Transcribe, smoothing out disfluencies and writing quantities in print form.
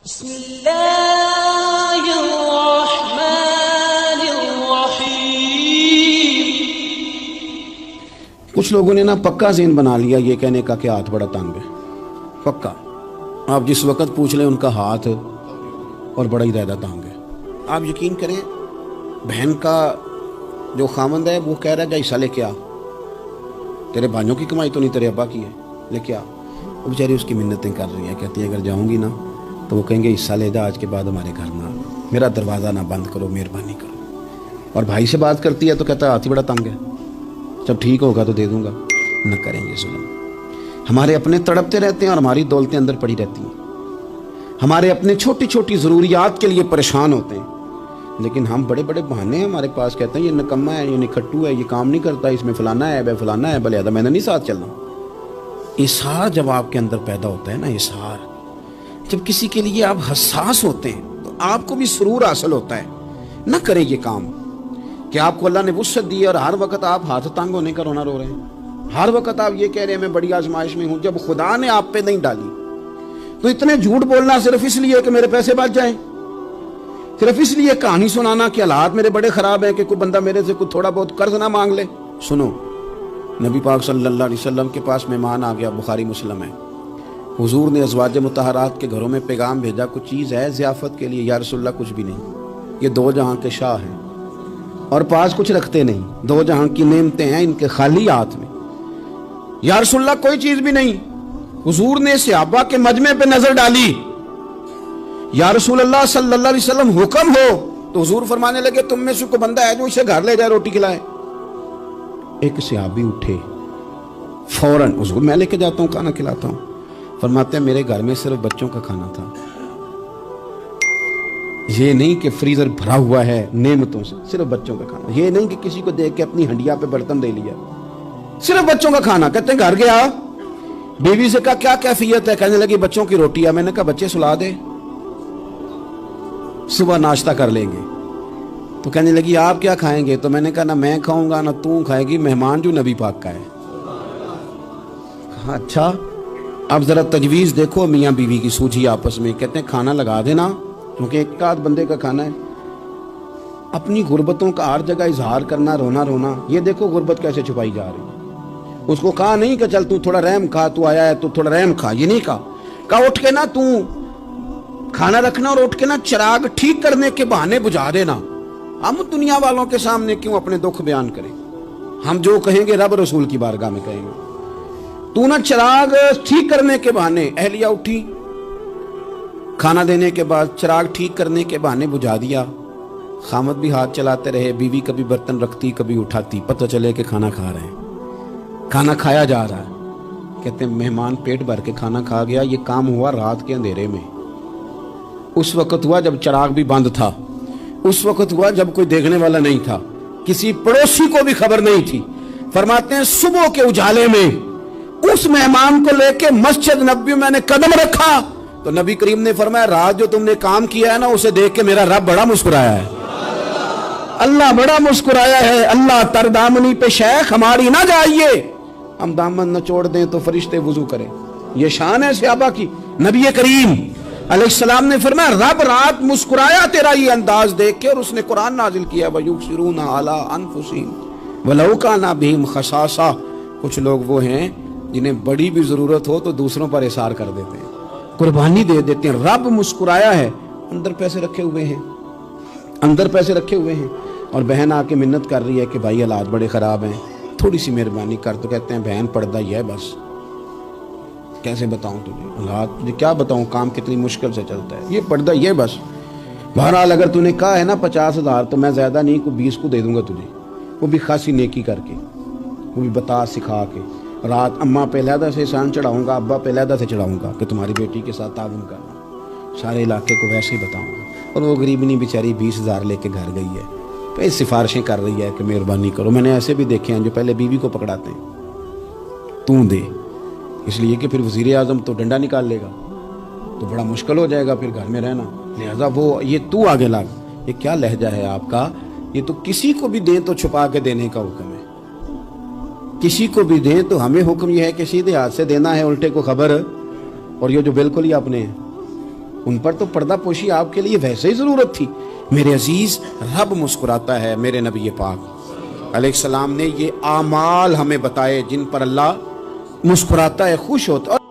بسم اللہ الرحمن الرحیم۔ کچھ لوگوں نے نا پکا ذہن بنا لیا یہ کہنے کا کہ ہاتھ بڑا تنگ ہے۔ پکا آپ جس وقت پوچھ لیں ان کا ہاتھ اور بڑا ہی زیادہ تنگ ہے۔ آپ یقین کریں بہن کا جو خامند ہے وہ کہہ رہا ہے جا حصہ لے کے آ، تیرے بھائیوں کی کمائی تو نہیں تیرے ابا کی ہے، لے کے آ۔ وہ بیچاری اس کی منتیں کر رہی ہے، کہتی ہے اگر جاؤں گی نا تو وہ کہیں گے حصہ لے جا آج کے بعد ہمارے گھر نہ، میرا دروازہ نہ بند کرو، مہربانی کرو۔ اور بھائی سے بات کرتی ہے تو کہتا ہے ہاتھ ہی بڑا تنگ ہے، جب ٹھیک ہوگا تو دے دوں گا۔ نہ کریں گے ظلم۔ ہمارے اپنے تڑپتے رہتے ہیں اور ہماری دولتیں اندر پڑی رہتی ہیں، ہمارے اپنے چھوٹی چھوٹی ضروریات کے لیے پریشان ہوتے ہیں، لیکن ہم بڑے بڑے بہانے ہیں ہمارے پاس، کہتے ہیں یہ نکما ہے، یہ نکھٹو ہے، یہ کام نہیں کرتا، اس میں فلانا ہے، بے فلانا ہے، بلے میں نے نہیں ساتھ چلنا۔ اظہار جب آپ کے اندر پیدا ہوتا ہے نا، اظہار جب کسی کے لیے آپ حساس ہوتے ہیں تو آپ کو بھی سرور حاصل ہوتا ہے۔ نہ کریں یہ کام کہ آپ کو اللہ نے وسعت دی اور ہر وقت آپ ہاتھ تنگ ہونے کا رونا رو رہے ہیں، ہر وقت آپ یہ کہہ رہے ہیں میں بڑی آزمائش میں ہوں، جب خدا نے آپ پہ نہیں ڈالی تو اتنے جھوٹ بولنا صرف اس لیے کہ میرے پیسے بچ جائیں، صرف اس لیے کہانی سنانا کہ حالات میرے بڑے خراب ہیں کہ کوئی بندہ میرے سے کوئی تھوڑا بہت قرض نہ مانگ لے۔ سنو، نبی پاک صلی اللہ علیہ وسلم کے پاس مہمان آ گیا، بخاری مسلم ہے۔ حضور نے ازواج مطہرات کے گھروں میں پیغام بھیجا کچھ چیز ہے ضیافت کے لیے؟ یا رسول اللہ کچھ بھی نہیں، یہ دو جہاں کے شاہ ہیں اور پاس کچھ رکھتے نہیں، دو جہاں کی نعمتیں ہیں ان کے خالی ہاتھ میں۔ یا رسول اللہ کوئی چیز بھی نہیں۔ حضور نے صحابہ کے مجمع پہ نظر ڈالی، یا رسول اللہ صلی اللہ علیہ وسلم حکم ہو، تو حضور فرمانے لگے تم میں سے کوئی بندہ ہے جو اسے گھر لے جائے روٹی کھلائے؟ ایک صحابی اٹھے فوراً، حضور میں لے کے جاتا ہوں کھانا کھلاتا ہوں۔ فرماتے ہیں میرے گھر میں صرف بچوں کا کھانا تھا، یہ نہیں کہ فریزر بھرا ہوا ہے نعمتوں سے، صرف بچوں کا کھانا۔ یہ نہیں کہ کسی کو دیکھ کے اپنی ہنڈیا پہ برتن دے لیا، صرف بچوں کا کھانا۔ کہتے ہیں گھر گیا، بیوی سے کہا کیا کیفیت ہے؟ کہنے لگی بچوں کی روٹی ہے۔ میں نے کہا بچے سلا دے، صبح ناشتہ کر لیں گے۔ تو کہنے لگی آپ کیا کھائیں گے؟ تو میں نے کہا نہ میں کھاؤں گا نہ تو کھائے گی، مہمان جو نبی پاک کا ہے۔ کہا اچھا، اب ذرا تجویز دیکھو میاں بیوی کی سوجھی آپس میں۔ کہتے ہیں کھانا لگا دینا کیونکہ ایک آدھ بندے کا کھانا ہے۔ اپنی غربتوں کا ہر جگہ اظہار کرنا، رونا رونا، یہ دیکھو غربت کیسے چھپائی جا رہی ہے۔ اس کو کہا نہیں کہ چل تو تھوڑا رحم کھا، تو آیا ہے تو تھوڑا رحم کھا، یہ نہیں کہا اٹھ کے نا تو کھانا رکھنا اور اٹھ کے نا چراغ ٹھیک کرنے کے بہانے بجھا دینا۔ ہم دنیا والوں کے سامنے کیوں اپنے دکھ بیان کریں؟ ہم جو کہیں گے رب رسول کی بارگاہ میں کہیں گے۔ تو نہ چراغ ٹھیک کرنے کے بہانے، اہلیہ اٹھی کھانا دینے کے بعد چراغ ٹھیک کرنے کے بہانے بجھا دیا۔ خامد بھی ہاتھ چلاتے رہے، بیوی کبھی برتن رکھتی کبھی اٹھاتی، پتہ چلے کہ کھانا کھا رہے ہیں، کھانا کھایا جا رہا ہے۔ کہتے ہیں مہمان پیٹ بھر کے کھانا کھا گیا۔ یہ کام ہوا رات کے اندھیرے میں، اس وقت ہوا جب چراغ بھی بند تھا، اس وقت ہوا جب کوئی دیکھنے والا نہیں تھا، کسی پڑوسی کو بھی خبر نہیں تھی۔ فرماتے ہیں صبح کے اجالے میں اس مہمان کو لے کے مسجد نبوی میں نے قدم رکھا تو نبی کریم نے فرمایا رات جو تم نے کام کیا ہے نا اسے دیکھ کے میرا رب بڑا مسکرایا ہے، اللہ بڑا مسکرایا ہے۔ اللہ تر دامنی پہ شیخ ہماری نہ جائیے، ہم دامن نہ چھوڑ دیں تو فرشتے وضو کریں۔ یہ شان ہے صحابہ کی۔ نبی کریم علیہ السلام نے فرمایا رب رات مسکرایا تیرا یہ انداز دیکھ کے، اور اس نے قرآن نازل کیا وَيُبْصِرُونَ عَلَىٰ أَنفُسِهِمْ وَلَوْ كَانَ بِهِمْ خَصَاصَةٌ۔ کچھ لوگ وہ ہیں جنہیں بڑی بھی ضرورت ہو تو دوسروں پر اثار کر دیتے ہیں، قربانی دے دیتے ہیں۔ رب مسکرایا ہے، اندر پیسے رکھے ہوئے ہیں، اندر پیسے رکھے ہوئے ہیں، اور بہن آ کے منت کر رہی ہے کہ بھائی حالات بڑے خراب ہیں، تھوڑی سی مہربانی کر۔ تو کہتے ہیں بہن پردہ ہی ہے بس، کیسے بتاؤں تجھے حالات، تجھے کیا بتاؤں کام کتنی مشکل سے چلتا ہے، یہ پردہ یہ بس۔ بہرحال اگر تو نے کہا ہے نا 50,000 تو میں زیادہ نہیں کوئی 20 کو دے دوں گا تجھے، وہ بھی خاصی نیکی کر کے، وہ بھی بتا سکھا کے۔ رات اماں پہ علیحدہ سے احسان چڑھاؤں گا، ابا پہ علیحدہ سے چڑھاؤں گا کہ تمہاری بیٹی کے ساتھ تعاون کرنا، سارے علاقے کو ویسے ہی بتاؤں گا۔ اور وہ غریبنی بیچاری 20,000 لے کے گھر گئی ہے، پھر سفارشیں کر رہی ہے کہ مہربانی کرو۔ میں نے ایسے بھی دیکھے ہیں جو پہلے بیوی کو پکڑاتے ہیں تو دے، اس لیے کہ پھر وزیر اعظم تو ڈنڈا نکال لے گا تو بڑا مشکل ہو جائے گا پھر گھر میں رہنا، لہذا وہ یہ تو آگے لگ۔ یہ کیا لہجہ ہے آپ کا؟ یہ تو کسی کو بھی دیں تو چھپا کے دینے کا حکم ہے، کسی کو بھی دیں تو ہمیں حکم یہ ہے کہ سیدھے ہاتھ سے دینا ہے، الٹے کو خبر، اور یہ جو بالکل ہی اپنے ہیں ان پر تو پردہ پوشی آپ کے لیے ویسے ہی ضرورت تھی. میرے عزیز رب مسکراتا ہے. میرے نبی پاک علیہ السلام نے یہ اعمال ہمیں بتائے جن پر اللہ مسکراتا ہے، خوش ہوتا ہے.